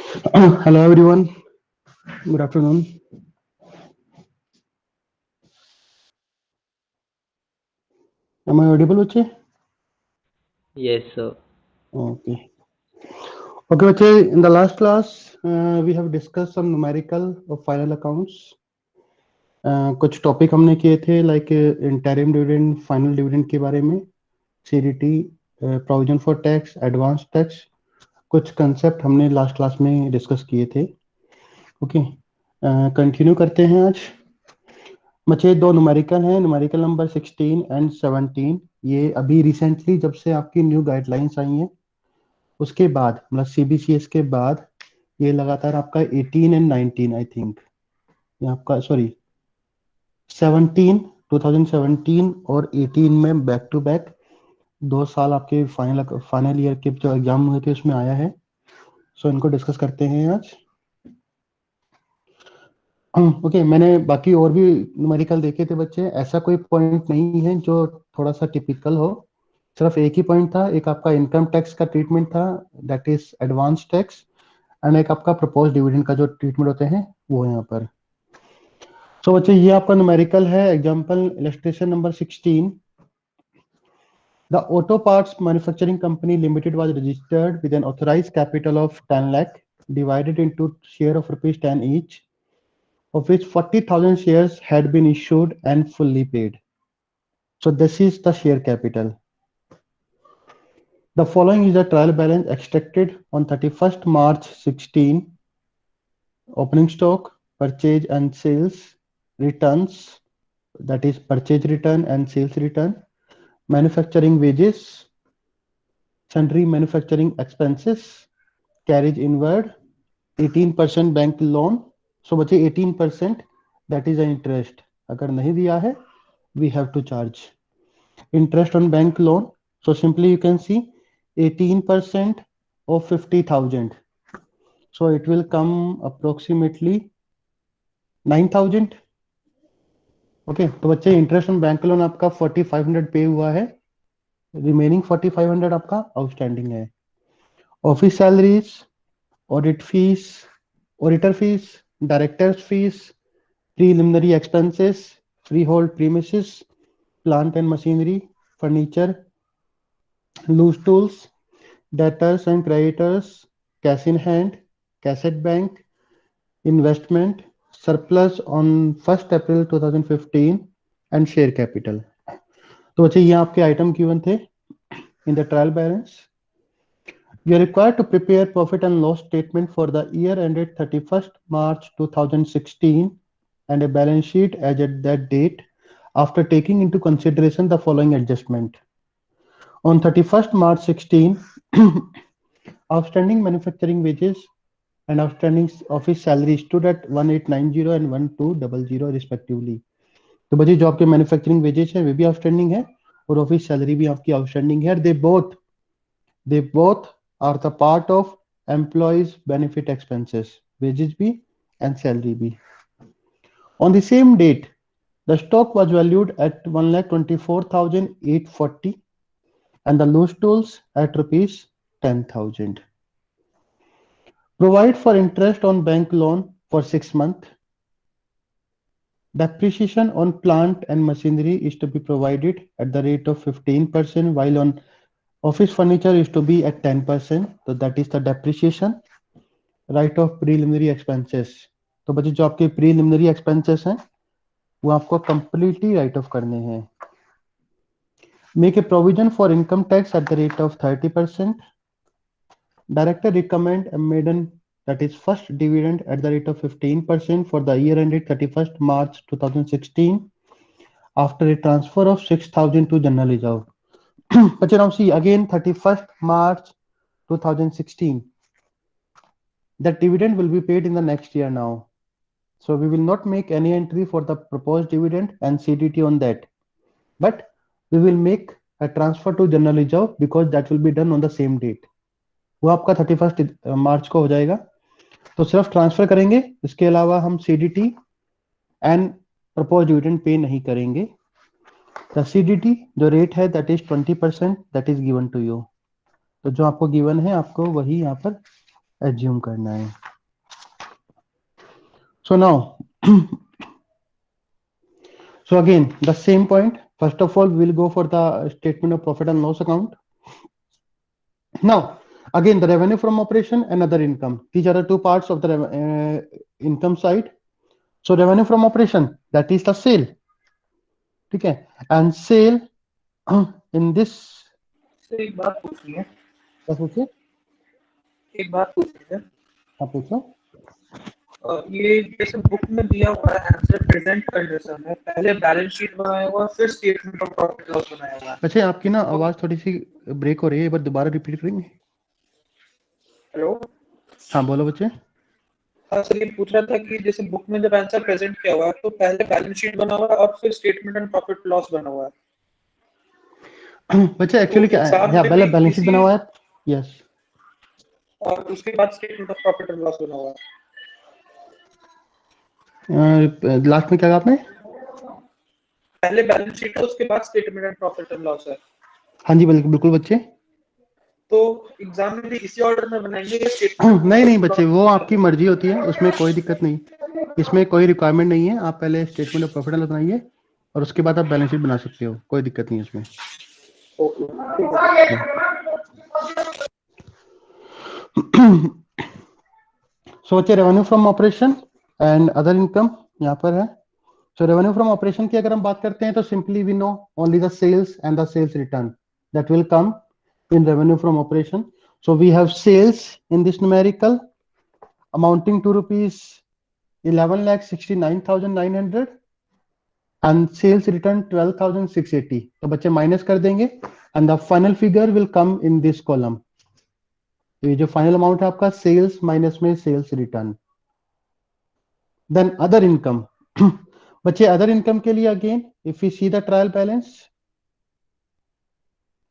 Hello everyone, good afternoon. Am I audible, बच्चे? Yes, sir. Okay. Okay, बच्चे. In the last class, we have discussed some numerical of final accounts. कुछ topic हमने किए थे like interim dividend, final dividend के बारे में, CDT, provision for tax, advance tax. कुछ कंसेप्ट हमने लास्ट क्लास में डिस्कस किए थे. ओके, कंटिन्यू करते हैं आज. बच्चे दो न्यूमेरिकल हैं, न्यूमेरिकल नंबर 16 एंड 17. ये अभी रिसेंटली जब से आपकी न्यू गाइडलाइंस आई हैं उसके बाद, मतलब सीबीसीएस के बाद, ये लगातार आपका 18 एंड 19 आई थिंक, ये आपका सॉरी 17, 2017 और 18 में बैक टू बैक 2 साल आपके फाइनल ईयर के जो एग्जाम हुए थे उसमें आया है. सो इनको डिस्कस करते हैं आज. ओके, मैंने बाकी और भी न्यूमेरिकल देखे थे बच्चे. ऐसा कोई पॉइंट नहीं है जो थोड़ा सा टिपिकल हो. सिर्फ एक ही पॉइंट था, एक आपका इनकम टैक्स का ट्रीटमेंट था, that is advance tax. And एक आपका प्रपोज डिविडेंड का जो ट्रीटमेंट होते हैं वो यहाँ पर. सो बच्चे ये आपका न्यूमेरिकल है. Example illustration number 16. The Auto Parts Manufacturing Company Limited was registered with an authorized capital of 10 lakh divided into share of rupees 10 each, of which 40,000 shares had been issued and fully paid. So this is the share capital. The following is the trial balance extracted on 31st March 16. Opening stock, purchase and sales, returns, that is purchase return and sales return, manufacturing wages, sundry manufacturing expenses, carriage inward, 18% bank loan. So बचे 18%, that is the interest. अगर नहीं दिया है, we have to charge interest on bank loan. So simply you can see 18% of 50,000. So it will come approximately 9,000. Okay, तो बच्चे interest on bank loan आपका 4,500 पे हुआ है, रिमेनिंग 4,500 आपका आउटस्टैंडिंग है. Office salaries, audit fees, auditor fees, directors fees, preliminary expenses, freehold premises, plant and machinery, furniture, loose tools, debtors and creditors, cash in hand, cash at bank, investment, surplus on 1st April 2015 and share capital. तो बच्चे ये आपके item given थे in the trial balance. You are required to prepare profit and loss statement for the year ended 31st March 2016 and a balance sheet as at that date after taking into consideration the following adjustment. On 31st March 16, outstanding manufacturing wages and outstanding office salary stood at 1890 and 1200 respectively. तो बच्चे जो आपके manufacturing wages है वे भी outstanding है और office salary भी आपकी आउटस्टैंडिंग है. They both are the part of employees benefit expenses, wages भी एंड सैलरी भी. On the same date the stock was valued at 1,24,840 and the loose tools at rupees 10,000. Provide for interest on bank loan for 6 months. Depreciation on plant and machinery is to be provided at the rate of 15%, while on office furniture is to be at 10%. So that is the depreciation. Right of preliminary expenses. तो बच्चे जो आपके preliminary expenses हैं वो आपको completely right of करने हैं. Make a provision for income tax at the rate of 30%. Director recommend a maiden, that is first dividend at the rate of 15% for the year ended 31st March 2016 after a transfer of 6,000 to general reserve. But now see again 31st March 2016. That dividend will be paid in the next year now. So we will not make any entry for the proposed dividend and CDT on that. But we will make a transfer to general reserve because that will be done on the same date. वो आपका 31st मार्च को हो जाएगा. तो सिर्फ transfer करेंगे, इसके अलावा हम CDT and propose dividend pay नहीं करेंगे. द सीडीटी जो रेट है that is 20%, that is given to you. तो जो आपको गिवन है आपको वही यहाँ पर एज्यूम करना है। So now so again the same point. First of all, we will go for the statement of profit and loss account. Now again, the revenue from operation and other income, these are the two parts of the income side. So revenue from operation, that is the sale, ठीक है, and sale in this, से एक बात पूछनी है, क्या पूछे, एक बात पूछनी है। आप पूछो। ये जैसे बुक में दिया हुआ है आंसर प्रेजेंट कंडीशन है, पहले बैलेंस शीट बनाया हुआ फिर स्टेटमेंट ऑफ प्रॉफिट लॉस बनाया हुआ है। अच्छा, आपकी ना आवाज थोड़ी सी ब्रेक हो रही है, एक बार दोबारा रिपीट करेंगे। हेलो, हाँ बोलो बच्चे। हाँ सर, ये पूछ रहा था कि जैसे बुक में जब आंसर प्रेजेंट किया हुआ है तो पहले बैलेंस शीट बना हुआ है और फिर स्टेटमेंट एंड प्रॉफिट लॉस बना हुआ है। बच्चे एक्चुअली तो क्या है, एग्जाम या में पहले भी बैलेंस शीट इसी बना हुआ है, यस, और उसके बाद statement of profit and loss बना हुआ है। लास्ट में क्या कहा आपने? पहले बैलेंस शीट है, उसके बाद statement and profit and loss है। हाँ जी बिल्कुल बच्चे। तो एग्जाम में भी इसी ऑर्डर में बनाएंगे या नहीं नहीं बच्चे, वो आपकी मर्जी होती है, उसमें कोई दिक्कत नहीं, इसमें कोई रिक्वायरमेंट नहीं है। आप पहले statement of profit and loss बनाइए और उसके बाद आप बैलेंस शीट बना सकते हो, कोई दिक्कत नहीं है उसमें। सो बच्चे, revenue from operation and other income यहाँ पर है। सो रेवेन्यू फ्रॉम ऑपरेशन की अगर हम बात करते हैं तो simply we know only the sales and the sales return that will come in revenue from operation. So we have sales in this numerical amounting to rupees 11,69,900 and sales return 12,680. तो बच्चे minus कर देंगे and the final figure will come in this column. तो ये जो final amount है आपका sales minus में sales return. Then other income बच्चे, अदर इनकम के लिए again if you see the trial balance,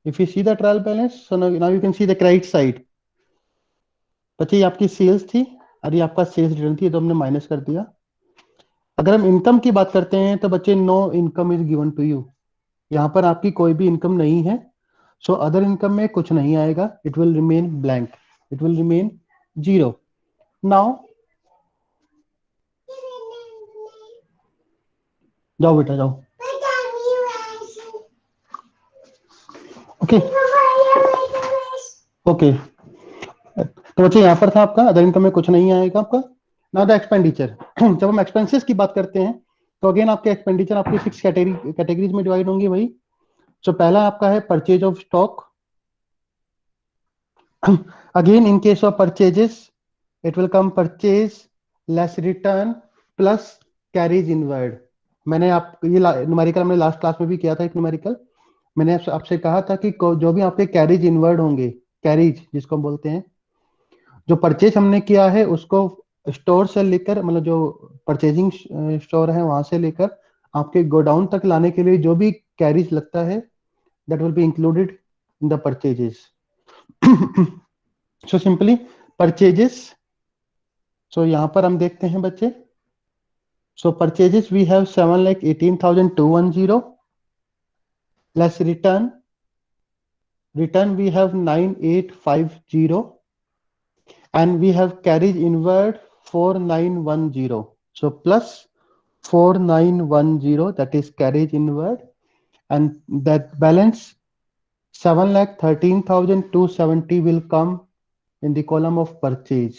if you see the trial balance, so now you can see the credit side. बच्चे ये आपकी sales थी और ये आपका सेल्स रिटर्न थी, तो हमने माइनस कर दिया। अगर हम इनकम की बात करते हैं तो बच्चे no income is given to you, यहाँ पर आपकी कोई भी इनकम नहीं है। सो अदर इनकम में कुछ नहीं आएगा, it will remain blank, it will remain zero. Now जाओ बेटा जाओ, ओके ओके। तो बच्चे यहाँ पर था आपका अदर इनकम में कुछ नहीं आएगा आपका। नाउ द एक्सपेंडिचर जब हम एक्सपेंसेस की बात करते हैं तो अगेन आपके एक्सपेंडिचर आपकी 6 कैटेगरीज में डिवाइड होंगी भाई। सो पहला आपका है purchase of stock. Again in case of purchases it will come purchase less return plus carries inward. मैंने आप ये न्यूमेरिकल हमने लास्ट क्लास में भी किया था, एक न्यूमेरिकल मैंने आपसे कहा था कि जो भी आपके कैरीज इनवर्ड होंगे, कैरीज जिसको हम बोलते हैं, जो परचेज हमने किया है उसको स्टोर से लेकर, मतलब जो परचेजिंग स्टोर है वहां से लेकर आपके गोडाउन तक लाने के लिए जो भी कैरीज लगता है that will be included in the purchases. So simply purchases, so यहां पर हम देखते हैं बच्चे, so purchases we have 7,18,210 less return, return we have 9,850 and we have carriage inward 4,910. So plus 4,910, that is carriage inward, and that balance 7,13,270 will come in the column of purchase.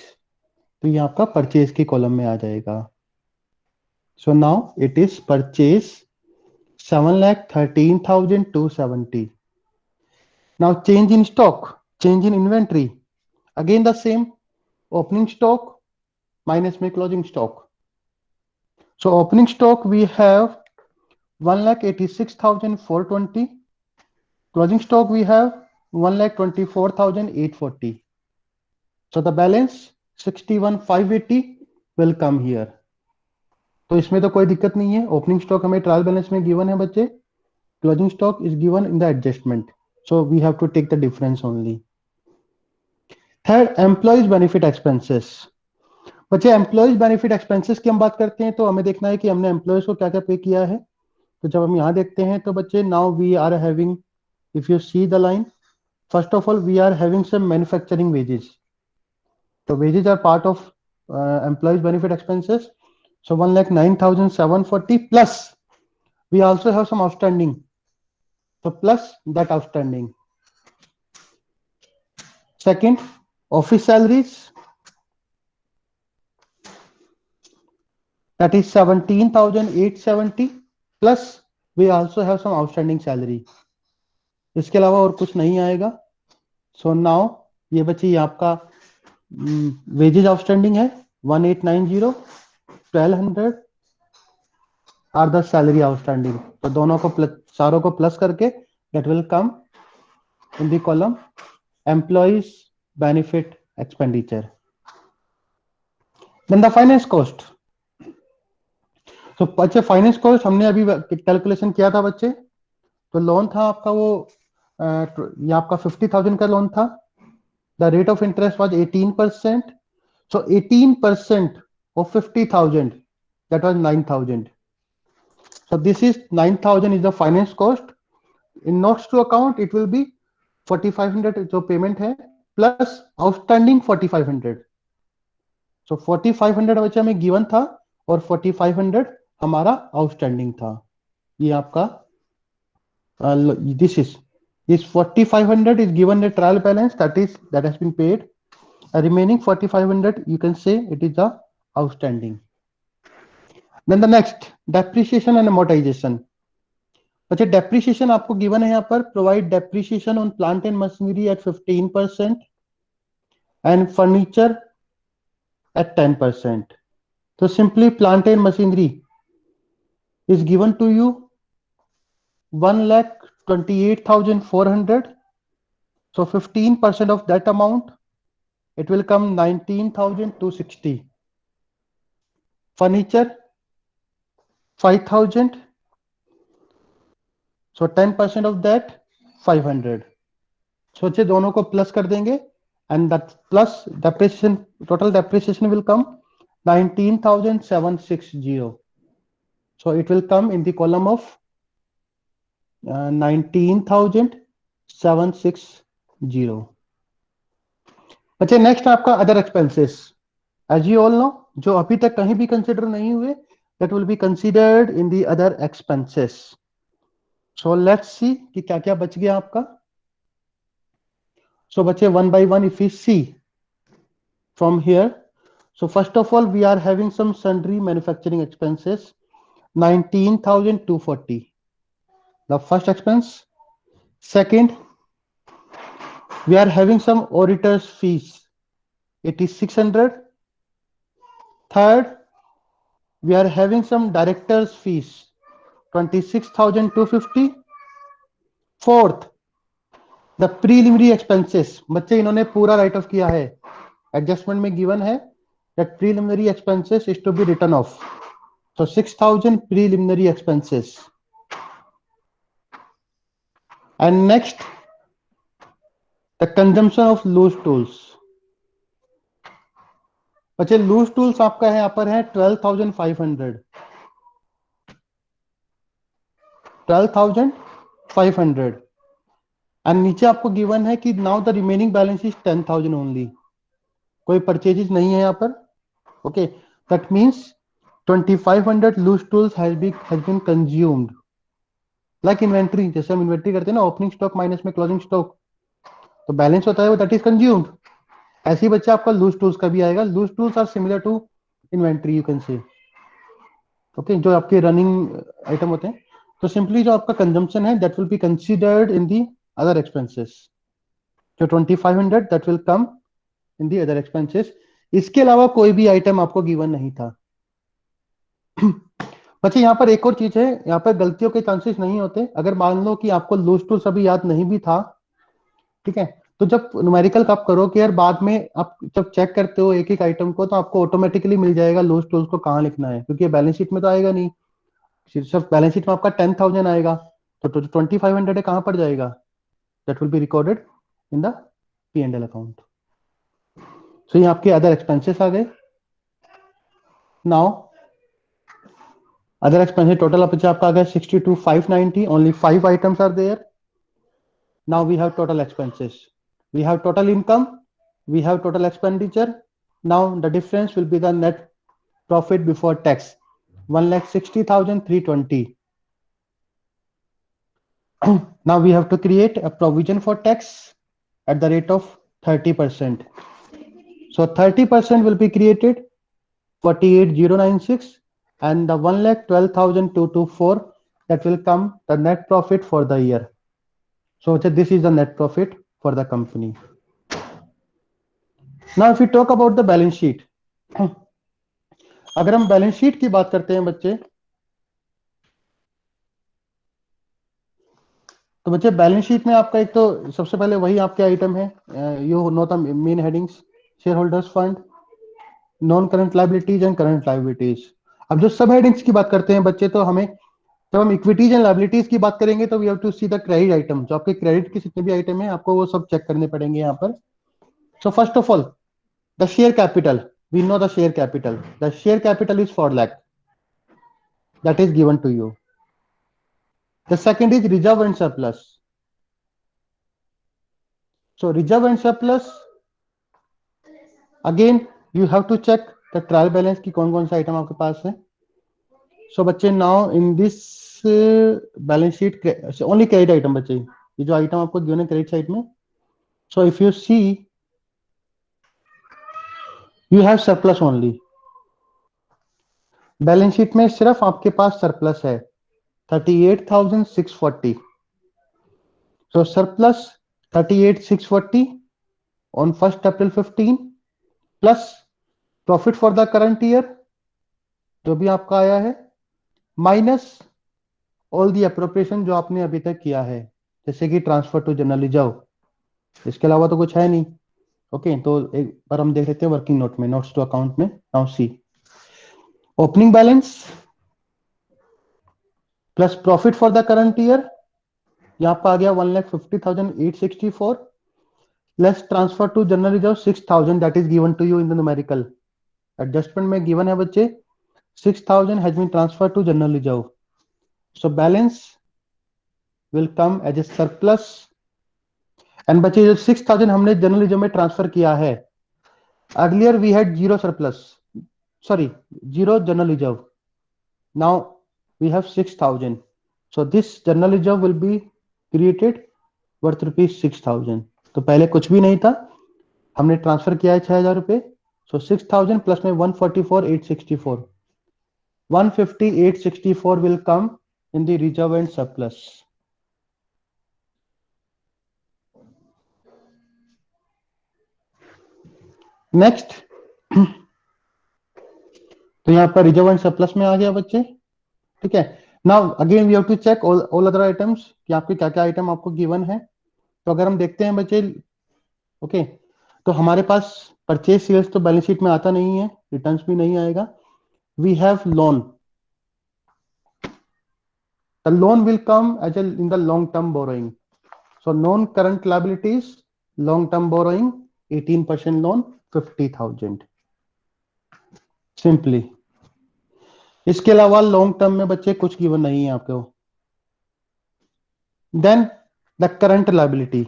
तो ये आपका purchase की column में आ जाएगा। सो now it is purchase 7,13,270. Now change in stock, change in inventory, again the same, opening stock minus my closing stock. So opening stock we have 1,86,420, closing stock we have 1,24,840. So the balance 61,580 will come here. तो इसमें तो कोई दिक्कत नहीं है, opening stock हमें trial balance में given है बच्चे, closing stock is given in the adjustment, so we have to take the difference only. Third, employees benefit expenses. बच्चे एम्प्लॉइज बेनिफिट एक्सपेंसेस की हम बात करते हैं तो हमें देखना है कि हमने एम्प्लॉयज को क्या क्या पे किया है। तो जब हम यहाँ देखते हैं तो बच्चे now we are having, if you see the line, first of all we are having some manufacturing wages, So wages are part of employees benefit expenses. So 1,09,740 plus we also have some outstanding. So plus that outstanding. Second, office salaries, that is 17,870 plus we also have some outstanding salary. इसके अलावा और कुछ नहीं आएगा. So now ये बची ये आपका wages outstanding है 1890, 1200 are the salary outstanding. तो दोनों को प्लस, चारों को प्लस करके that will come in the column employees benefit expenditure. Then the finance cost. तो बच्चे फाइनेंस कॉस्ट हमने अभी कैलकुलेशन किया था बच्चे. तो लोन था आपका वो ये आपका 50,000 का लोन था. The rate of interest was 18%. So 18% of 50,000 that was 9,000. So this is 9,000 is the finance cost. In notes to account it will be 4,500 जो पेमेंट है प्लस आउटस्टैंडिंग 4,500. सो 4,500 बच्चे हमें गिवन था और 4,500 हमारा आउटस्टैंडिंग था. ये आपका this 4,500 is given a trial balance that has been paid. Remaining 4,500 you can say it is the outstanding. Then the next depreciation and amortization. अच्छा depreciation आपको given है यहाँ पर provide depreciation on plant and machinery at 15% and furniture at 10%. So simply plant and machinery is given to you 1,28,400. So 15% of that amount, it will come 19,260. Furniture 5,000. So 10% of that 500. सोचे दोनों को plus कर देंगे and that plus depreciation, total depreciation will come 19,760. So it will come in the column of 19,760. अच्छा next आपका other expenses. As you all know जो अभी तक कहीं भी कंसिडर नहीं हुए that will be considered in the other expenses. So let's see कि क्या क्या बच गया आपका. सो बच्चे one by one if you see from here. So first of all we are having some sundry manufacturing expenses 19,240. The first expense. Second, we are having some auditors fees, 8,600. Third, we are having some directors fees, 26,250. Fourth, the preliminary expenses. बच्चे इन्होंने पूरा right of किया है. Adjustment में given है that preliminary expenses is to be written off. So 6,000 preliminary expenses. And next, the consumption of loose tools. बच्चे loose tools आपका है यहाँ पर है 12,500. 12,500 एंड नीचे आपको गिवन है कि now the remaining balance is 10,000 only. कोई परचेजेस नहीं है यहाँ पर. Okay that means 2,500 loose tools has been consumed. Like inventory, जैसे हम इन्वेंट्री करते हैं ना ओपनिंग स्टॉक माइनस में क्लोजिंग स्टॉक, तो बैलेंस होता है वो दैट इज कंज्यूम्ड. ऐसे ही बच्चा आपका लूज टूल्स का भी आएगा. Loose tools are similar to inventory you can say. Okay जो आपके रनिंग आइटम होते हैं. तो सिंपली जो आपका कंजम्पशन है that will be considered in the other expenses. जो 2,500 that will come in the other expenses. इसके अलावा कोई भी आइटम आपको गिवन नहीं था. बच्चे यहाँ पर एक और चीज है, यहाँ पर गलतियों के चांसेस नहीं होते. अगर मान लो कि आपको लूज टूल्स अभी याद नहीं भी था, ठीक है, तो जब न्यूमेरिकल आप करो कि यार बाद में आप जब चेक करते हो एक एक आइटम को तो आपको ऑटोमेटिकली मिल जाएगा लूज टूल्स को कहाँ लिखना है, क्योंकि ये बैलेंस शीट में तो आएगा नहीं. सिर्फ बैलेंस शीट में आपका 10,000 आएगा तो 2,500 है कहाँ पर जाएगा. That will be recorded in the P&L account. So ये आपके अदर एक्सपेंसेस आ गए. नाउ अदर एक्सपेंसेस टोटल आपका आ गया 62,590. Only 5 items are there. Now we have total expenses. We have total income. We have total expenditure. Now the difference will be the net profit before tax, 1,60,320. Now we have to create a provision for tax at the rate of 30%. So 30% will be created, 48,096, and the 1,12,224, that will come the net profit for the year. So this is the net profit for the company. Now if we talk about the balance sheet, अगर हम balance sheet की बात करते हैं बच्चे, तो बच्चे balance sheet में आपका एक तो सबसे पहले वही आपके आइटम है, you know the main headings, share holders fund, non current liabilities and current liabilities. अब जो सब हेडिंग्स की बात करते हैं बच्चे, तो हमें जब हम इक्विटीज एंड लायबिलिटीज की बात करेंगे तो we have to see the credit item. जो आपके क्रेडिट के जितने भी आइटम है आपको वो सब चेक करने पड़ेंगे यहाँ पर. So first of all the share capital, we know the share capital. The share capital is 4 lakh, that is given to you. The second is reserve and surplus. So reserve and surplus, again you have to check the trial balance की कौन कौन सा item आपके पास है. So बच्चे now in this balance sheet only credit item बच्चे, ये जो आइटम आपको गिवन है क्रेडिट साइड में. So if you see you have surplus only. Balance sheet में सिर्फ आपके पास सरप्लस है 38,640. So surplus 38,640 on 1st April 15 plus profit for the current year जो भी आपका आया है, माइनस ऑल दी अप्रोप्रिएशन जो आपने अभी तक किया है, जैसे कि ट्रांसफर टू जनरल रिजर्व. इसके अलावा तो कुछ है नहीं. ओके, तो एक बार हम देख लेते हैं वर्किंग नोट में, नोट्स टू अकाउंट में. Now see opening balance plus profit for the current year, यहाँ पर आ गया 1,50,864 less transfer to general reserve 6,000, that is given to you in the numerical. Adjustment में गिवन है बच्चे 6,000 has been transfer to general reserve. So balance will come as a surplus. And बच्चे जो 6,000 हमने जनरल रिजर्व में transfer किया है, earlier we had zero surplus, sorry zero general reserve. Now we have 6,000. So this general reserve will be created worth ₹6,000. तो पहले कुछ भी नहीं था, हमने ट्रांसफर किया है 6,000 रुपए. सो 6,000 प्लस में 144,864, 150,864 will come in the reserve and surplus. Next, तो यहाँ पर रिजर्व एंड सरप्लस में आ गया बच्चे. ठीक है. Now again we have to check all other items कि आपके क्या क्या आइटम आपको गिवन है. तो अगर हम देखते हैं बच्चे, ओके, तो हमारे पास परचेज सेल्स तो बैलेंस शीट में आता नहीं है, रिटर्न्स भी नहीं आएगा. We have loan. The loan will come as in the long-term borrowing. So non-current liabilities, long-term borrowing, 18% loan, 50,000. Simply. इसके अलावा लॉन्ग टर्म में बच्चे कुछ गिवन नहीं है आपको. Then the current liability.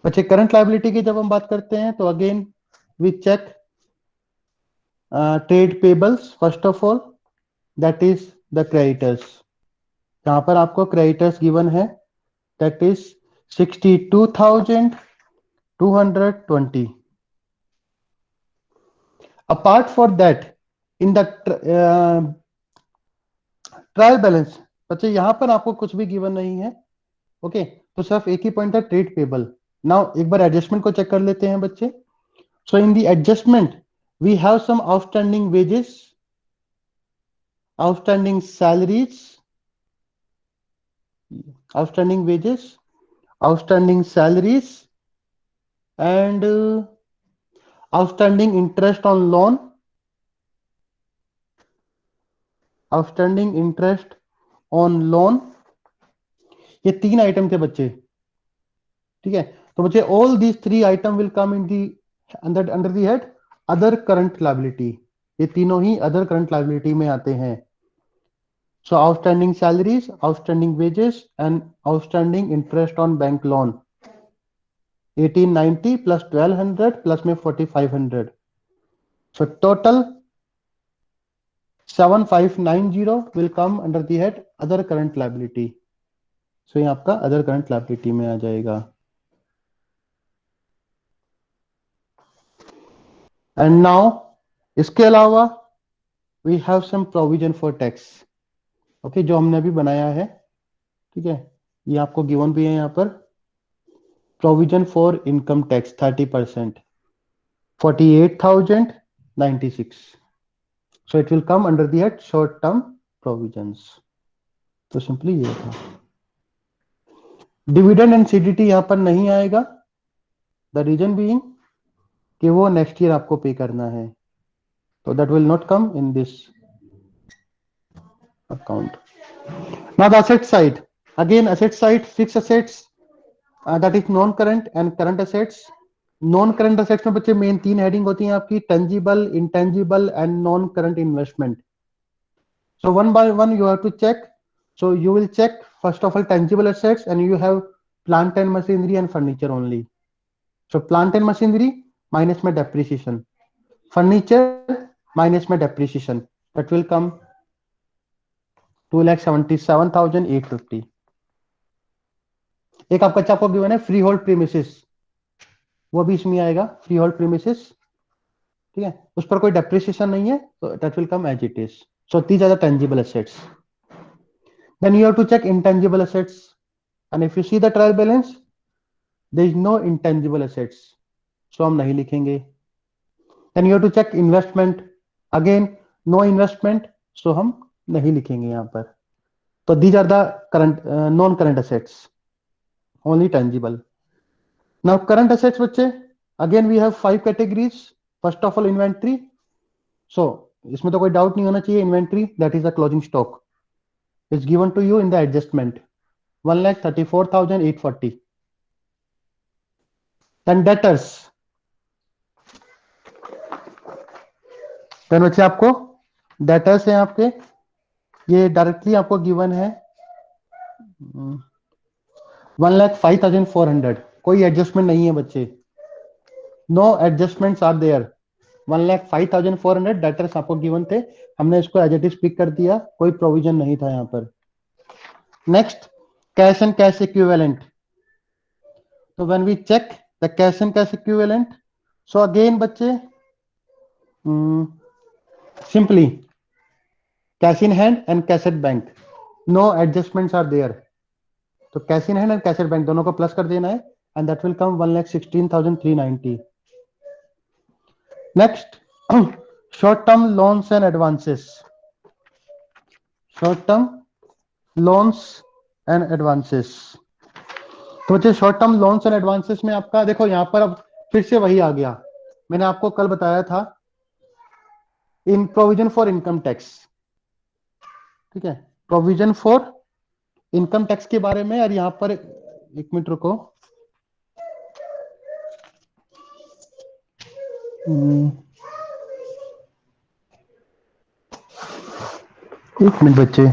बच्चे करंट लायबिलिटी की जब हम बात करते हैं तो again we check trade payables first of all, that is the creditors. यहां पर आपको क्रेडिटर्स गिवन है, that is 62,220. Apart for that in the trial balance बच्चे यहां पर आपको कुछ भी गिवन नहीं है. ओके, तो सिर्फ एक ही पॉइंट है ट्रेड पेबल. नाउ एक बार एडजस्टमेंट को चेक कर लेते हैं बच्चे. So in the adjustment we have some outstanding wages, outstanding salaries, outstanding wages, outstanding salaries, and outstanding interest on loan, outstanding interest on loan. ये तीन आइटम थे बच्चे. ठीक है, तो बच्चे all these 3 item will come in the under the head other current liability. ये तीनों ही अदर करंट लायबिलिटी में आते हैं. So outstanding salaries, outstanding wages, and outstanding interest on bank loan. 1890 plus 1200 plus में 4500, so total 7590 will come under the head other current liability. So ये आपका other current liability में आ जाएगा. And now इसके अलावा we have some provision for tax. Okay, जो हमने अभी बनाया है, ठीक है, ये आपको गिवन भी है यहाँ पर. Provision for income tax 30%, 48,096. So it will come under the head short term provisions. तो सिंपली ये था. डिविडेंड एंड सीडीटी यहां पर नहीं आएगा. द रीजन बीइंग कि वो नेक्स्ट ईयर आपको पे करना है, तो that will not come in this account. Now the asset side, again asset side fix assets that is non current and current assets. Non current assets में बच्चे main 3 heading होती हैं आपकी, tangible, intangible and non current investment. So one by one you have to check. So you will check first of all tangible assets, and you have plant and machinery and furniture only. So plant and machinery minus my depreciation, furniture minus my depreciation, that will come 2,77,850. एक आपका चाप given है free hold premises, वो भी इसमें आएगा. Free hold premises, ठीक है, उस पर कोई डेप्रिसिएशन नहीं है, तो that will come as it is. So these are the tangible assets. Then you have to check intangible assets, and if you see the trial balance, there is no intangible assets, so हम नहीं लिखेंगे. Then you have to check investment, again no investment, so हम नहीं लिखेंगे यहाँ पर. तो these are the current non-current assets, only tangible. Now current assets बच्चे, again we have 5 categories. First of all inventory. So इसमें तो कोई डाउट नहीं होना चाहिए. Inventory that is the closing stock, is given to you in the adjustment 1,34,840. Then debtors, then बच्चे आपको debtors हैं आपके, ये डायरेक्टली आपको गिवन है 1,05,400. कोई एडजस्टमेंट नहीं है बच्चे, no adjustments are there. 1,05,400 debtors आपको गिवन थे, हमने इसको एज इट इज पिक कर दिया, कोई प्रोविजन नहीं था यहां पर. Next cash and cash equivalent. तो when we check the cash and cash equivalent, so again बच्चे simply cash in hand and cash at bank, no adjustments are there. तो cash in hand and cash at bank दोनों को plus कर देना है, and that will come 1,16,390. Next, short-term loans and advances. Short-term loans and advances. तो बच्चे short term loans and advances में आपका देखो यहां पर अब फिर से वही आ गया. मैंने आपको कल बताया था इन प्रोविजन फॉर इनकम टैक्स, ठीक है, प्रोविजन फॉर इनकम टैक्स के बारे में. और यहां पर एक मिनट रुको, एक मिनट बच्चे.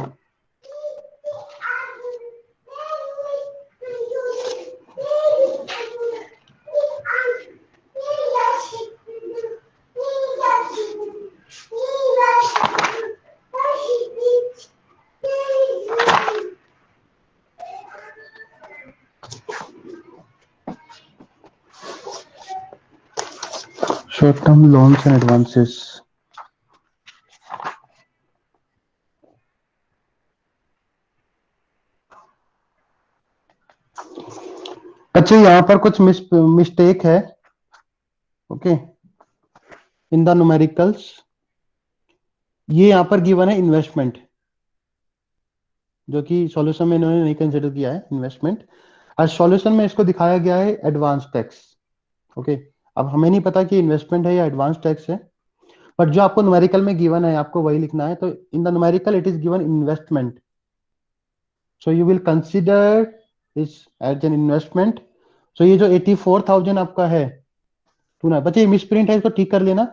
Short-term loans and advances. अच्छा यहां पर कुछ मिस्टेक है, ओके, इन द न्यूमेरिकल्स. ये यहां पर गिवन है इन्वेस्टमेंट, जो कि सॉल्यूशन में इन्होंने नहीं कंसिडर किया है इन्वेस्टमेंट. आज सॉल्यूशन में इसको दिखाया गया है एडवांस टैक्स. ओके, अब हमें नहीं पता कि इन्वेस्टमेंट है या एडवांस टैक्स है, बट जो आपको न्यूमेरिकल में गिवन है आपको वही लिखना है. तो in the numerical it is given investment, so you will consider this as an investment. So ये जो 84,000 आपका है, सुना बच्चे मिस प्रिंट है, इसको ठीक कर लेना.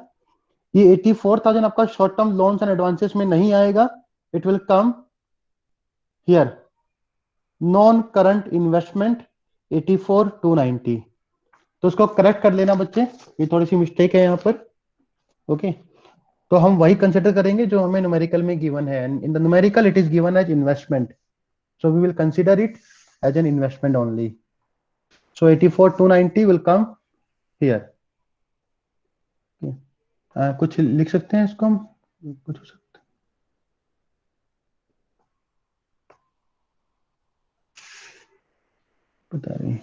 ये 84,000 आपका short term loans and advances में नहीं आएगा, it will come here non current investment 84,290. तो उसको करेक्ट कर लेना बच्चे, ये थोड़ी सी मिस्टेक है यहाँ पर। ओके, तो हम वही कंसिडर करेंगे जो हमें न्यूमेरिकल में गिवन है। In the numerical it is given as investment, so we will consider it as an investment only. So 84,290 will come here. कुछ लिख सकते हैं इसको हम, कुछ हो सकता है, पता नहीं।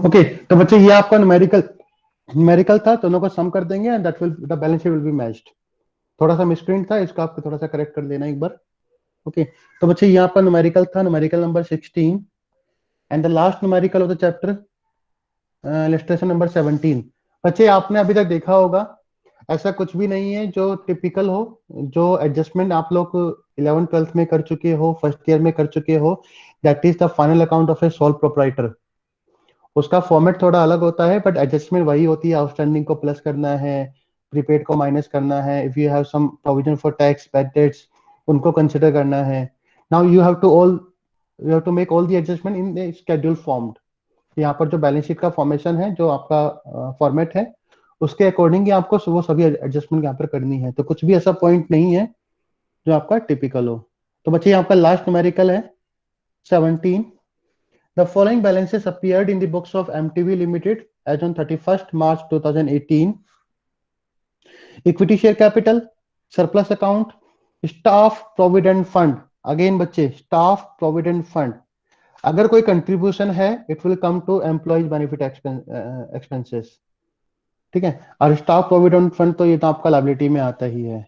ओके, तो बच्चे ये आपका न्यूमेरिकल था, दोनों को सम कर देंगे and that will the balance sheet will be matched. थोड़ा सा मिसप्रिंट था, इसको आपको थोड़ा सा करेक्ट कर लेना एक बार। ओके, तो बच्चे ये आपका न्यूमेरिकल था, numerical number 16 and the last numerical of the chapter illustration number 17। बच्चे आपने अभी तक देखा होगा ऐसा कुछ भी नहीं है जो टिपिकल हो, जो एडजस्टमेंट आप लोग 11th-12th में कर चुके हो, फर्स्ट ईयर में कर चुके हो, that is the final account of A sole proprietor. उसका फॉर्मेट थोड़ा अलग होता है बट एडजस्टमेंट वही होती है। आउटस्टैंडिंग को प्लस करना है, प्रीपेड को माइनस करना है, if you have some provision for tax bad debts उनको कंसिडर करना है। Now you have to make all the adjustment in the schedule formed. यहाँ पर जो बैलेंस शीट का फॉर्मेशन है, जो आपका फॉर्मेट है, उसके अकॉर्डिंग ही आपको वो सभी एडजस्टमेंट यहाँ पर करनी है। तो कुछ भी ऐसा पॉइंट नहीं है जो आपका टिपिकल हो। तो बच्चे यहाँ पर लास्ट न्यूमेरिकल है 17। The following balances appeared in the books of MTV Limited as on 31st March 2018. Equity share capital, surplus account, staff provident fund. Again बच्चे, staff provident fund. अगर कोई कंट्रीब्यूशन है it will come to employees benefit expenses, ठीक है। और staff provident fund तो ये तो आपका लायबिलिटी में आता ही है,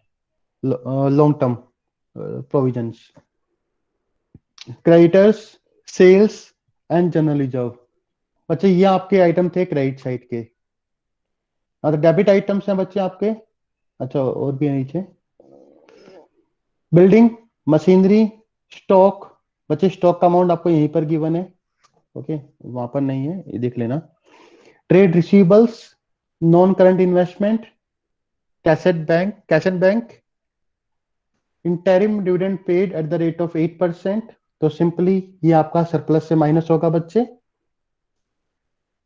long term provisions. Creditors, sales and general reserve. बच्चे ये आपके आइटम थे क्रेडिट साइड के। और डेबिट आइटम्स हैं बच्चे आपके, अच्छा और भी है नीचे, बिल्डिंग, मशीनरी, स्टॉक। बच्चे स्टॉक का अमाउंट आपको यहीं पर गिवन है, ओके, वहां पर नहीं है, ये देख लेना। Trade receivables, non current investment, cash and bank, interim dividend paid at the rate of 8%। तो सिंपली ये आपका सरप्लस से माइनस होगा बच्चे।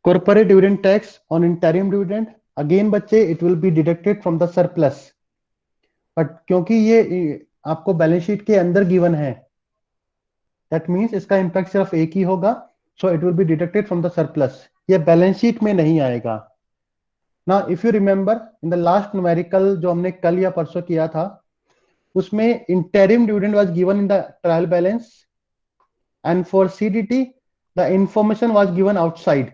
Corporate dividend tax on interim dividend, again बच्चे it will be deducted from the surplus, but क्योंकि ये आपको बैलेंस शीट के अंदर गिवन है दैट मींस इसका इंपैक्ट सिर्फ एक ही होगा, so it will be deducted from the surplus, ये बैलेंस शीट में नहीं आएगा। ना if you remember in the last numerical जो हमने कल या परसों किया था, उसमें interim dividend was given in the trial balance and for CDT the information was given outside.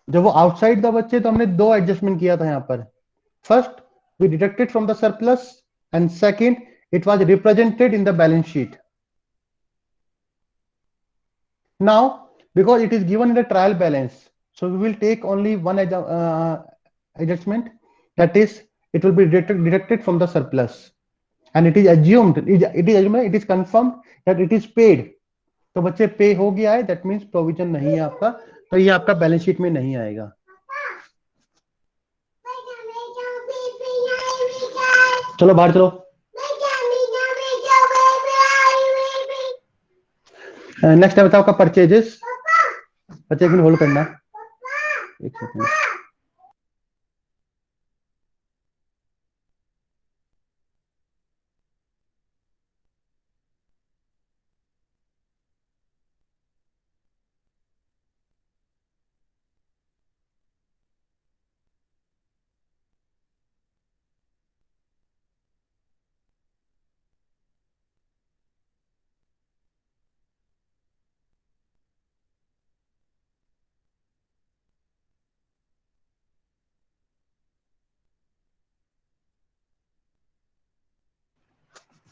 जब वो आउटसाइड था बच्चे तो हमने दो एडजस्टमेंट किया था यहाँ पर। First we deducted from the surplus and second it was represented in the balance sheet. Now because it is given in the trial balance, so we will take only one adjustment, that is it will be deducted from the surplus and it is assumed, it is confirmed that it is paid. तो बच्चे पे हो गया है, that means provision नहीं है आपका, तो ये आपका बैलेंस शीट में नहीं आएगा। चलो बाहर चलो। नेक्स्ट है बताओ का परचेजेस। बच्चे एक मिनट होल्ड करना, एक सेकंड।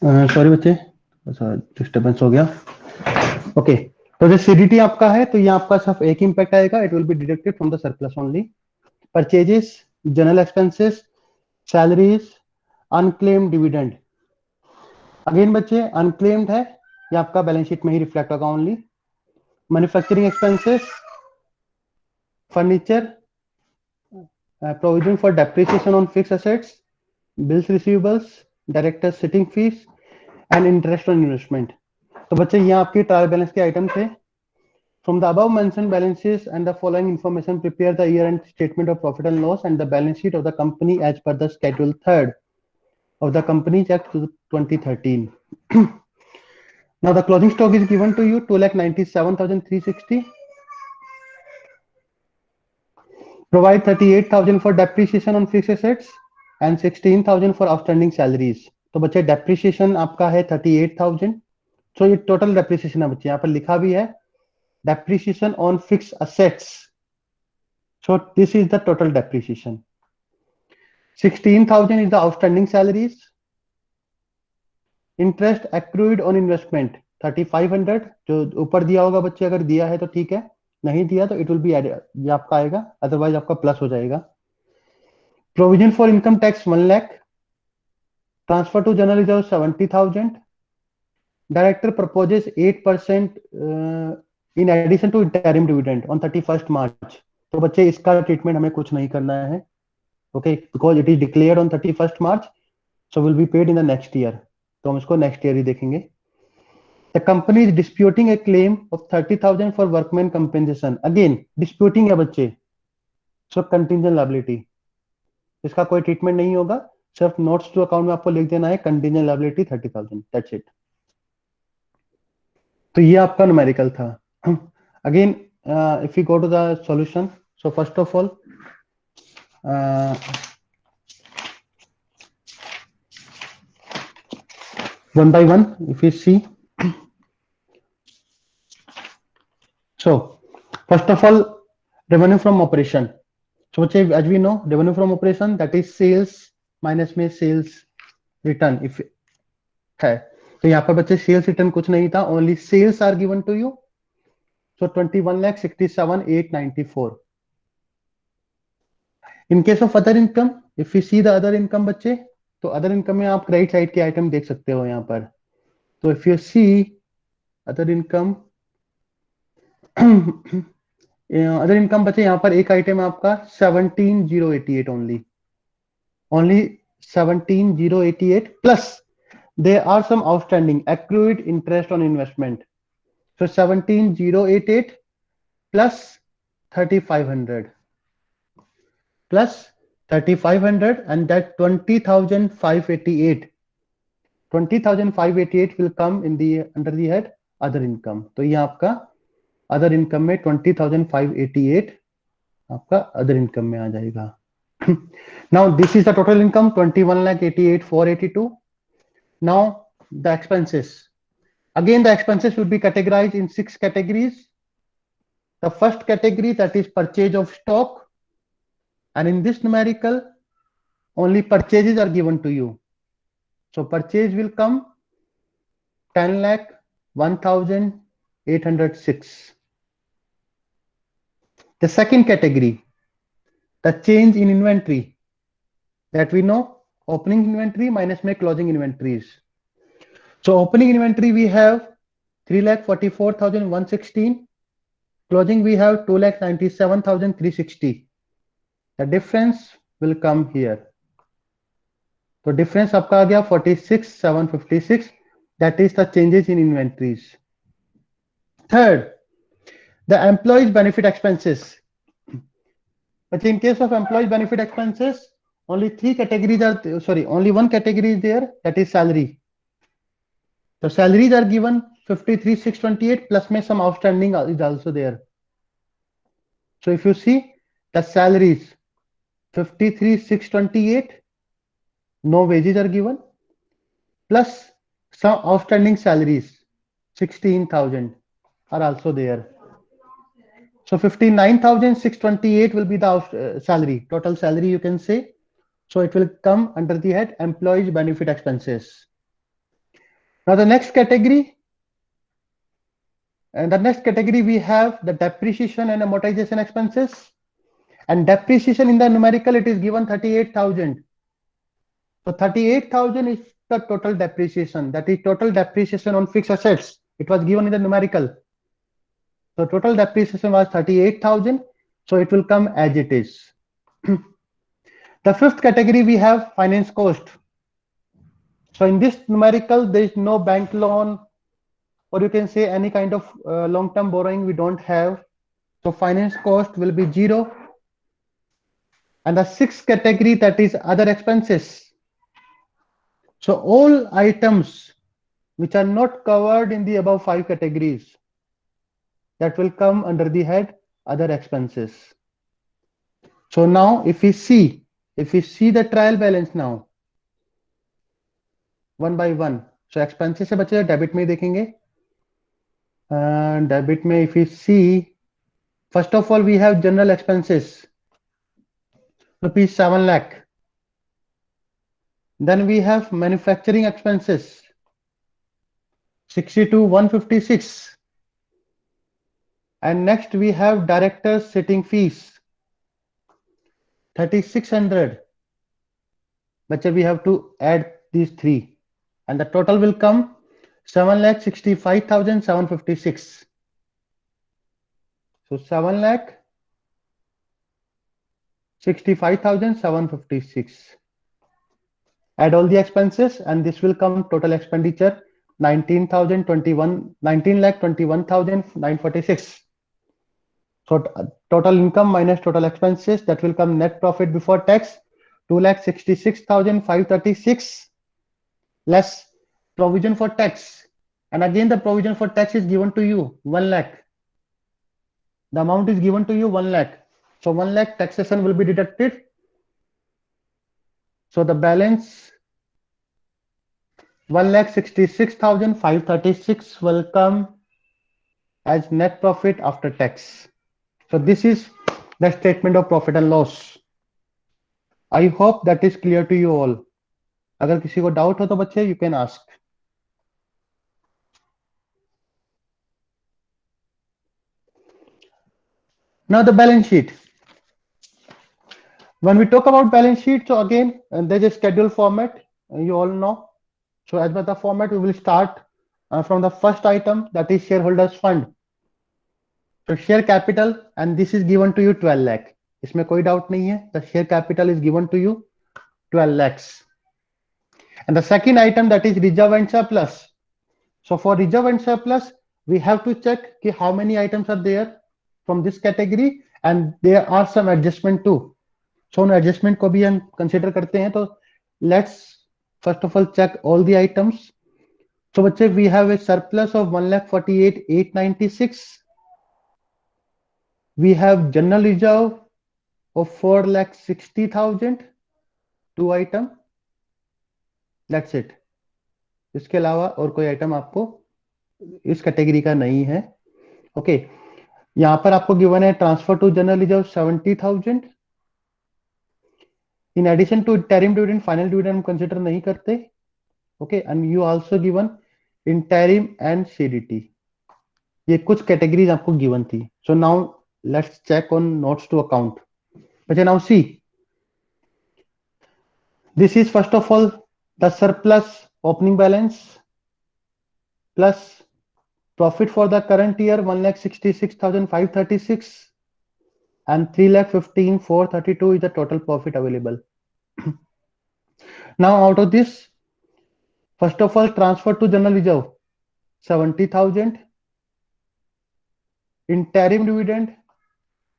सॉरी बच्चे, डिस्टर्बेंस हो गया। ओके, तो जो सीडीटी आपका है तो ये आपका सिर्फ एक इंपैक्ट आएगा, it will be deducted from the surplus only. Purchases, general expenses, salaries, unclaimed dividend. Again बच्चे अनक्लेम्ड है, ये आपका बैलेंस शीट में ही रिफ्लेक्ट होगा only. Manufacturing expenses, furniture, provision for depreciation on fixed assets, bills receivables, directors sitting fees and interest on investment। तो बच्चे ये आपके ट्रायल बैलेंस के आइटम थे। From the above mentioned balances and the following information, prepare the year-end statement of profit and loss and the balance sheet of the company as per the Schedule 3rd of the Companies Act 2013. Now the closing stock is given to you 2,97,360. Provide 38,000 for depreciation on fixed assets and 16,000 for outstanding salaries। तो बच्चे depreciation आपका है 38,000। So ये total depreciation है बच्चे, यहाँ पर लिखा भी है depreciation on fixed assets। So this is the total depreciation। 16,000 is the outstanding salaries। Interest accrued on investment 3,500, जो ऊपर दिया होगा बच्चे, अगर दिया है तो ठीक है, नहीं दिया तो इट विल बी ये आपका आएगा, अदरवाइज आपका प्लस हो जाएगा। Provision for income tax 1 lakh. Transfer to general reserve 70,000। Director proposes 8% in addition to interim dividend on 31st March. तो बच्चे इसका ट्रीटमेंट हमें कुछ नहीं करना है, okay, because it is declared on 31st March, so will be paid in the next year. तो हम इसको नेक्स्ट ईयर ही देखेंगे। The company is disputing a claim of 30,000 for workman compensation। Again disputing है बच्चे, so contingent liability, इसका कोई treatment नहीं होगा, सिर्फ नोट्स टू अकाउंट में आपको लिख देना है कंटिंजेंट लायबिलिटी 30,000, दैट्स इट। तो ये आपका न्यूमेरिकल था। Again if you go to the solution, so first of all one by one if you see। So first of all, revenue from operation। So as we know, revenue from operation, that is sales minus में sales return if है। तो यहाँ पर बच्चे sales return कुछ नहीं था, only sales are given to you. So 21,67,894। In case of other income, if you see the other income बच्चे, तो अदर इनकम में आप राइट साइड के आइटम देख सकते हो यहाँ पर। तो if you see other income, other income बच्चे यहाँ पर एक आइटम है आपका 17,088 only 17,088 plus there are some outstanding accrued interest on investment। So 17,088 plus 3,500 plus 3,500 and that 20,588 20,588 will come in the under the head other income। तो ये आपका other income में 20,588 आपका अदर इनकम में आ जाएगा। Now this is the total income 21,88,482। Now the expenses, again the expenses will be categorized in 6 categories। The first category, that is purchase of stock, and in this numerical only purchases are given to you। So purchase will come 10,01,806। The second category, the change in inventory, that we know opening inventory minus my closing inventories। So opening inventory we have 3,44,116, closing we have 2,97,360। The difference will come here। तो difference आपका आ गया 46,756, that is the changes in inventories। Third, the employees benefit expenses। But in case of employees benefit expenses, only only one category is there, that is salary। So salaries are given 53,628 plus में some outstanding is also there। So if you see the salaries 53,628, no wages are given, plus some outstanding salaries 16,000 are also there। So 59,628 will be the salary, total salary you can say। So it will come under the head employees benefit expenses। Now the next category, we have the depreciation and amortization expenses, and depreciation in the numerical it is given 38,000 So 38,000 is the total depreciation. That is total depreciation on fixed assets. It was given in the numerical. So total depreciation was 38,000. So it will come as it is. The fifth category we have finance cost. So in this numerical, there is no bank loan, or you can say any kind of long-term borrowing we don't have. So finance cost will be 0. And the sixth category, that is other expenses. So all items which are not covered in the above 5 categories, that will come under the head other expenses. So now if we see the trial balance now one by one, so expenses से बचे debit में देखेंगे. Debit में if we see, first of all we have general expenses, rupees 7 lakh. Then we have manufacturing expenses, 62,156. And next we have directors sitting fees, 3,600. But we have to add these three, and the total will come 7,65,756. So 7,65,756. Add all the expenses, and this will come total expenditure 19,21,946. So total income minus total expenses, that will come net profit before tax 2,66,536 less provision for tax. And again the provision for tax is given to you 1 lakh. The amount is given to you 1 lakh. So 1 lakh taxation will be deducted. So the balance 1,66,536 will come as net profit after tax. So this is the statement of profit and loss. I hope that is clear to you all. अगर किसी को doubt हो तो बच्चे you can ask. Now the balance sheet. When we talk about balance sheet, so again there is a schedule format, you all know. So as per the format, we will start from the first item, that is shareholders fund. So share capital, and this is given to you 12 lakh. इसमें कोई doubt नहीं है. The share capital is given to you 12 lakhs. And the second item, that is reserve and surplus. So for reserve and surplus, we have to check how many items are there from this category, and there are some adjustment too. So उन adjustment को भी हम consider करते हैं. तो let's first of all check all the items. So बच्चे, we have a surplus of 1,48,896. We have general reserve of 4,60,000, 2 item. That's it. इसके अलावा और कोई आइटम आपको इस कैटेगरी का नहीं है. ओके, यहां पर आपको गिवन है transfer to general reserve 70,000. In addition to interim dividend, final dividend हम कंसिडर नहीं करते. Okay, and you also given interim and CDT. ये कुछ कैटेगरीज आपको गिवन थी. So now let's check on notes to account. अच्छा, now see, this is first of all the surplus opening balance plus profit for the current year 1,66,536 and 3,15,432 is the total profit available. Now out of this, first of all transfer to general reserve 70,000, interim dividend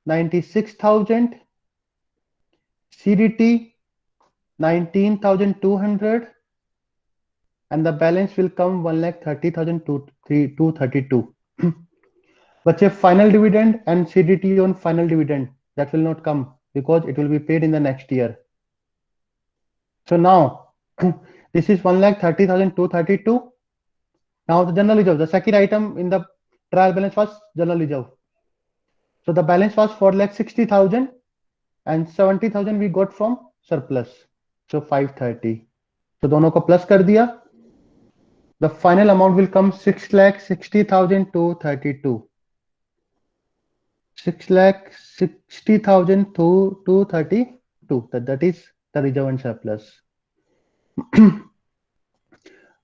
96,000, CDT 19,200, and the balance will come 1,30,232. But final dividend and CDT on final dividend, that will not come because it will be paid in the next year. So now this is 1,30,232. Now the general reserve, the second item in the trial balance was general reserve. So the balance was 4,60,000 and 70,000 we got from surplus. So 530. So दोनों को plus कर दिया. The final amount will come 6,60,232. 6,60,232. That is the reserve and surplus.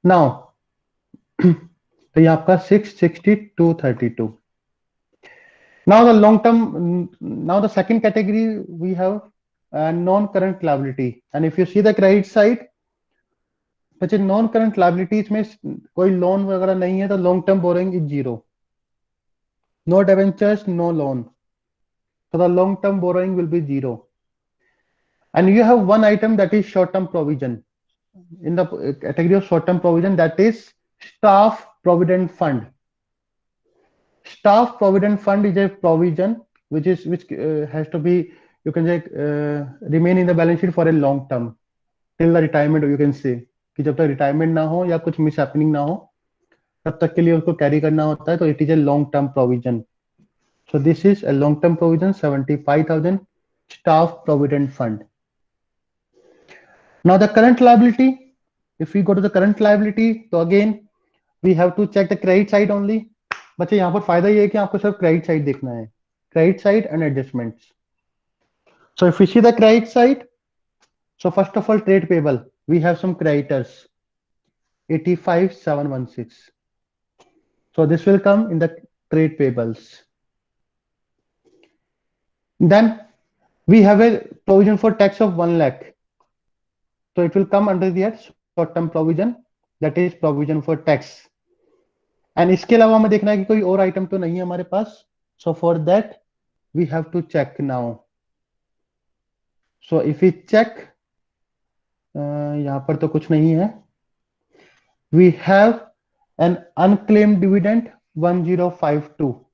Now तो ये आपका 662.32. Now the long term, now the second category we have non-current liability, and if you see the credit side, बच्चे non current liabilities में कोई loan वगैरह नहीं है, तो long term borrowing is zero, no debentures, no loan, so the long term borrowing will be zero. And you have one item that is short term provision in the category of short term provision, that is staff provident fund. Staff provident fund is a provision which has to be, you can say, remain in the balance sheet for a long term till the retirement. You can say कि जब तक retirement ना हो या कुछ miss happening ना हो तब तक के लिए उसको कैरी करना होता है, तो it is a long term provision. So this is a long term provision 75,000 staff provident fund. Now the current liability, if we go to the current liability, तो again we have to check the credit side only. बच्चे यहाँ पर फायदा ये है कि आपको सिर्फ क्रेडिट साइड देखना है, credit side and adjustments. So if you see the credit side, so first of all, trade payable, we have some creditors 85,716. So this will come in the trade payables. Then we have a provision for tax of 1 lakh. So it will come under the short term provision, that is provision for tax. And इसके अलावा हमें देखना है कि कोई और item तो नहीं है हमारे पास. So for that we have to check now. So if we check, यहाँ पर तो कुछ नहीं है. We have an unclaimed dividend 1052.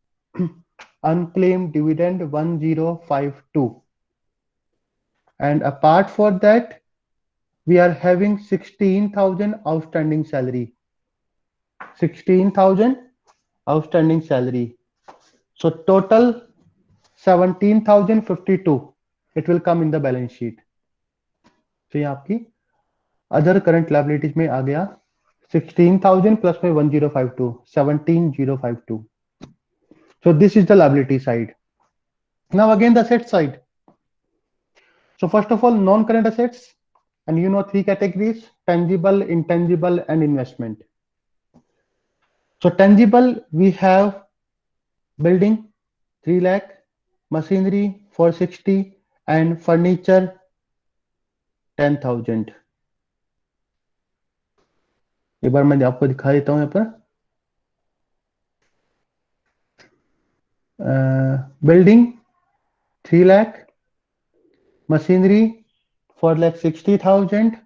Unclaimed dividend 1052. And apart for that, we are having 16,000 outstanding salary. 16,000 outstanding salary. So total 17,052. It will come in the balance sheet. So ये आपकी other current liabilities में आ गया 16,000 plus में 1052, 17,052. So this is the liability side. Now again the asset side. So first of all, non-current assets, and you know three categories: tangible, intangible, and investment. So tangible, we have building 3 lakh, machinery 460, and furniture 10,000. एक बार मैं आपको दिखा देता हूं यहाँ पर. Building 3 lakh, machinery 4,60,000,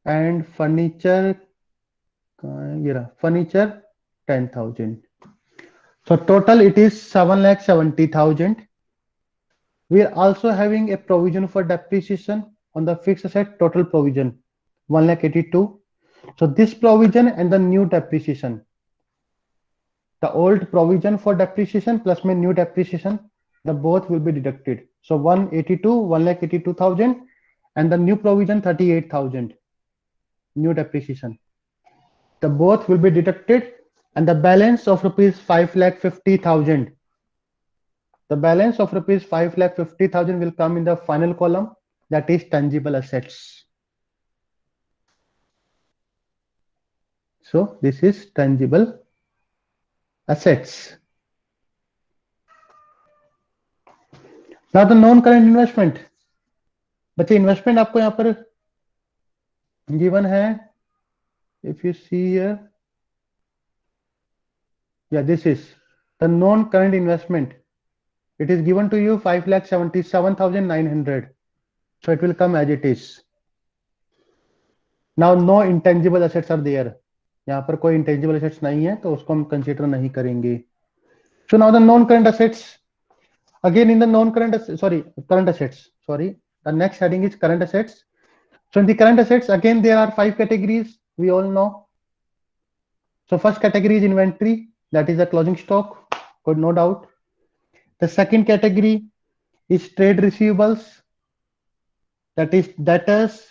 and furniture 10,000. So total it is 7,70,000. We are also having a provision for depreciation on the fixed asset, total provision 1,82,000. So this provision and the new depreciation, the old provision for depreciation plus my new depreciation, the both will be deducted. So 1,82,000, and the new provision 38,000, new depreciation. The both will be deducted, and the balance of rupees 5,50,000. The balance of rupees 5,50,000 will come in the final column, that is tangible assets. So this is tangible assets. Now the non-current investment. बच्चे investment आपको यहाँ पर given है. If you see here, yeah, this is the non-current investment. It is given to you 5,77,900. So it will come as it is. Now no intangible assets are there. यहाँ पर कोई intangible assets नहीं है, तो उसको हम consider नहीं करेंगे. So now the non-current assets. Again in the non-current, current assets. Sorry, the next heading is current assets. So in the current assets, again there are 5 categories. We all know. So first category is inventory, that is the closing stock, no doubt. The second category is trade receivables, that is debtors.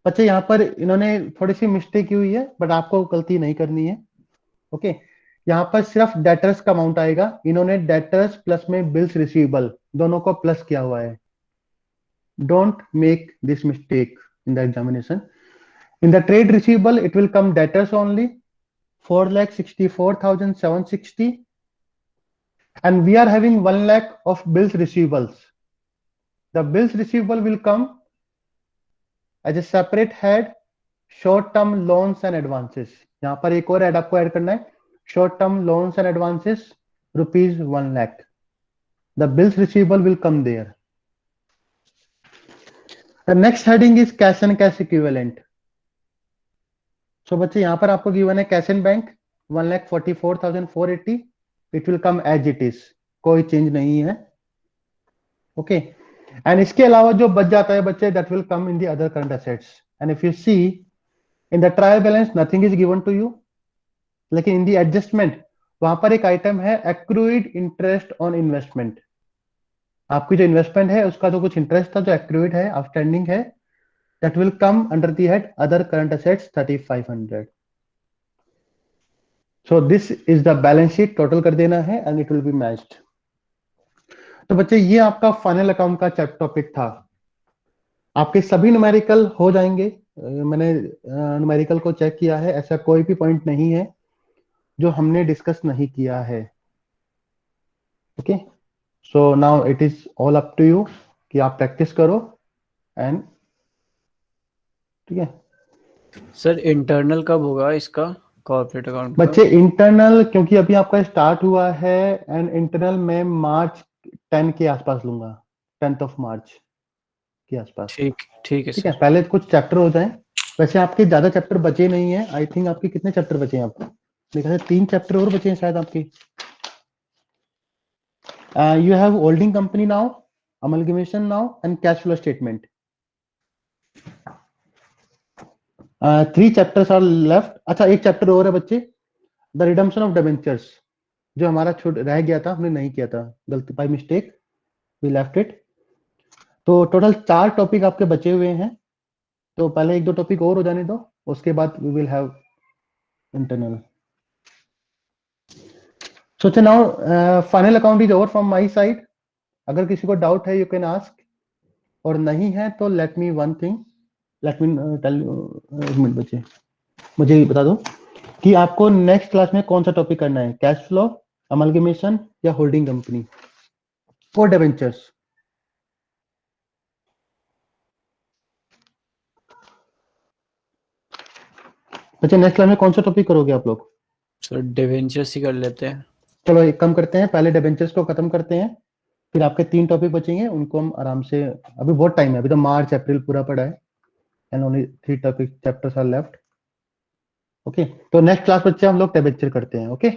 बच्चे यहाँ पर इन्होंने थोड़ी सी mistake की हुई है, but आपको गलती नहीं करनी है. ओके, यहाँ पर सिर्फ डेटर्स का अमाउंट आएगा. इन्होंने डेटर्स प्लस में बिल्स रिसीवेबल दोनों को प्लस किया हुआ है. Don't make this mistake. in the examination. In the trade receivable, it will come debtors only, 4,64,760, and we are having 1 lakh of bills receivables. The bills receivable will come as a separate head, short term loans and advances. यहाँ पर एक और head आपको add करना है, short term loans and advances, rupees 1 lakh. The bills receivable will come there. The next heading is cash and cash equivalent. So बच्चे यहाँ पर आपको गिवन है cash and bank 1,44,480. It will come as it is, कोई change नहीं है. Okay and इसके अलावा जो बच जाता है बच्चे, that will come in the other current assets. And if you see in the trial balance nothing is given to you, लेकिन इन द एडजस्टमेंट वहां पर एक आइटम है एक्रूइड इंटरेस्ट ऑन इन्वेस्टमेंट. आपकी जो इन्वेस्टमेंट है उसका जो कुछ इंटरेस्ट था जो एक्रूइड है, आउटस्टैंडिंग है, that will come under the head other current assets 3,500. So this is the balance sheet. Total कर देना है and it will be matched. तो बच्चे ये आपका फाइनल अकाउंट का चैप्टर टॉपिक था. आपके सभी न्यूमेरिकल हो जाएंगे. मैंने न्यूमेरिकल को चेक किया है, ऐसा कोई भी पॉइंट नहीं है जो हमने डिस्कस नहीं किया है. Okay, so now it is all up to you कि आप प्रैक्टिस करो एंड ठीक है. सर इंटरनल कब होगा इसका कॉर्पोरेट अकाउंट का? बच्चे इंटरनल क्योंकि अभी आपका स्टार्ट हुआ है एंड इंटरनल में मार्च 10 के आसपास लूंगा, 10th of March के आसपास. ठीक है ठीक है, पहले कुछ चैप्टर हो जाएं. वैसे आपके ज्यादा चैप्टर बचे नहीं है. आई थिंक आपके कितने चैप्टर बचे हैं? आपको देखा है 3 चैप्टर और बचे हैं शायद आपके. You have holding company now, amalgamation now and cash flow statement. 3 chapters are left. अच्छा, एक चैप्टर और है बच्चे, द रिडम्पशन ऑफ डिबेंचर्स, जो हमारा छूट रह गया था, हमने नहीं किया था, गलती by mistake we left it. तो टोटल 4 टॉपिक आपके बचे हुए हैं. तो पहले 1-2 टॉपिक और हो जाने दो, उसके बाद we will have internal. So now final account is over from my side. अगर किसी को डाउट है यू कैन आस्क, और नहीं है तो let me one thing, let me tell you. एक मिनट बच्चे, मुझे ये बता दो कि आपको नेक्स्ट क्लास में कौन सा टॉपिक करना है, कैश फ्लो, अमलगमेशन या होल्डिंग कंपनी फॉर डिबेंचर्स. अच्छा, नेक्स्ट क्लास में कौन सा टॉपिक करोगे आप लोग? सर डिवेंचर्स ही कर लेते हैं. चलो एक काम करते हैं, पहले डिबेंचर्स को खत्म करते हैं, फिर आपके 3 टॉपिक बचेंगे, उनको हम आराम से, अभी बहुत टाइम है, अभी तो मार्च अप्रैल पूरा पड़ा है and only 3 topic chapters are left. Okay, तो नेक्स्ट क्लास बच्चे हम लोग डिबेंचर करते हैं. ओके.